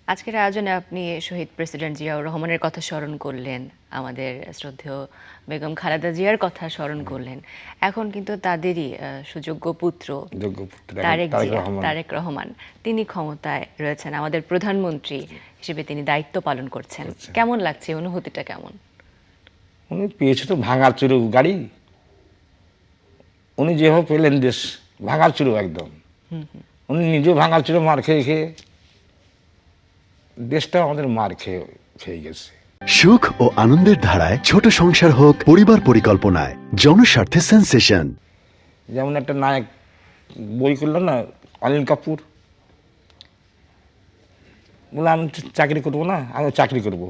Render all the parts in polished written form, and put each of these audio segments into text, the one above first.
আজকের আয়োজনে আপনি শহীদ প্রেসিডেন্ট জিয়াউর রহমানের কথা স্মরণ করলেন, আমাদের শ্রদ্ধেয় বেগম খালেদা জিয়ার কথা স্মরণ করলেন। এখন কিন্তু তাদেরই সুযোগ্য পুত্র যোগ্য পুত্র এখন তারেক তারেক জিয়া, রহমান। তারেক রহমান, তিনি ক্ষমতায় রয়েছেন, আমাদের প্রধানমন্ত্রী হিসেবে তিনি দায়িত্ব পালন করছেন। কেমন লাগছে, অনুভূতিটা কেমন? উনি পেয়েছে তো ভাঙার চুরু গাড়ি, উনি যেভাবে পেলেন দেশ ভাঙার চুরু একদম। উনি নিজেও ভাঙার চুরু মার খেয়ে খেয়ে দেশটা আমাদের মার খেয়ে খেয়ে গেছে। সুখ ও আনন্দের ধারায় ছোট সংসার হোক পরিবার পরিকল্পনায় জনস্বার্থে সেন্সেশন। যেমন একটা নায়ক বই করলো না, অনিল কাপুর, বলে আমি চাকরি করবো না, আমি চাকরি করবো,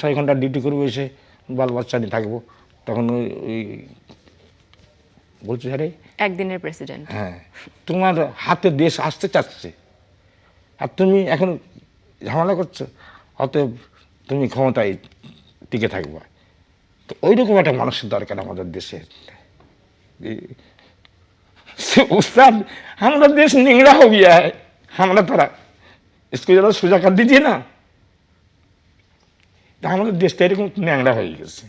6 ঘন্টা ডিউটি করবো, এসে বাল বাচ্চা নিয়ে থাকবো। তখন ওই ওই বলছে আরে একদিনের প্রেসিডেন্ট। হ্যাঁ, তোমার হাতে দেশ আসতে চাচ্ছে আর তুমি এখন ঝামেলা করছো, অতএব তুমি ক্ষমতায় টিকে থাকবে। তো ওইরকম একটা মানুষের দরকার আমাদের দেশে। उस्ताद हमारा देश निगड़ा हो गया है, हमारा तरह इसको जरा सोजा कर दीजिए ना। তো আমাদের দেশটা এরকম ন্যাংরা হয়ে গেছে।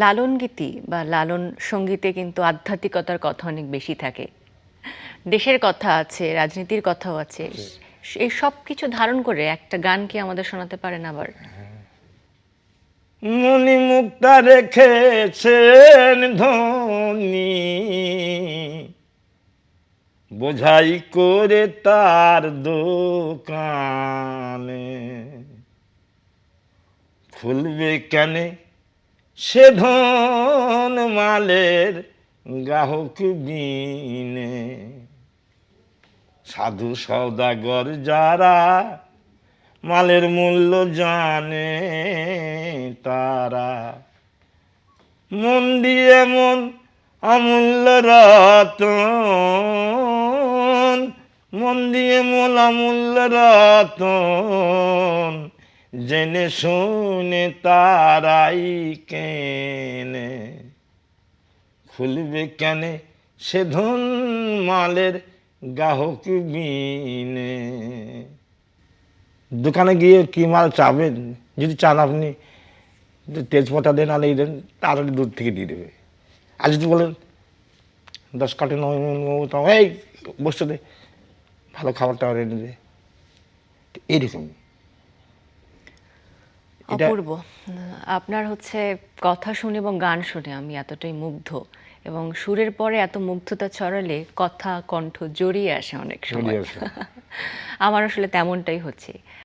লালন গীতি বা লালন সঙ্গীতে কিন্তু আধ্যাত্মিকতার কথা অনেক বেশি থাকে, দেশের কথা আছে, রাজনীতির কথাও আছে। এই সব কিছু ধারণ করে একটা গান কি আমাদের শোনাতে পারেন আবার? মনি মুক্তা রেখেছেন ধনী, বোঝাই করে তার দোকানে, খুলবে কেনে সে ধন মালের গ্রাহক বিনে। সাধু সওদাগর যারা মালের মূল্য জানে, তারা মন দিয়ে মন অমূল্য রতন, মন দিয়ে মন অমূল্য রতন, জেনে শুনে তারাই কেনে। খুলবে কেনে সে ধন মালের গ্রাহক বিনে। দোকানে গিয়ে কি মাল চাবেন, যদি চান আপনি তেজপাতা দেন আর এই দেন, তাড়াতাড়ি দূর থেকে দিয়ে দেবে। আর যদি বলেন 10 কার্টন এই বসতে দে, ভালো খাবারটা এনে দে, এইরকম। অপূর্ব। আপনার হচ্ছে কথা শুনে এবং গান শুনে আমি এতটাই মুগ্ধ, এবং সুরের পরে এত মুগ্ধতা ছড়ালে কথা কণ্ঠ জড়িয়ে আসে অনেক সময়। আমার আসলে তেমনটাই হচ্ছে।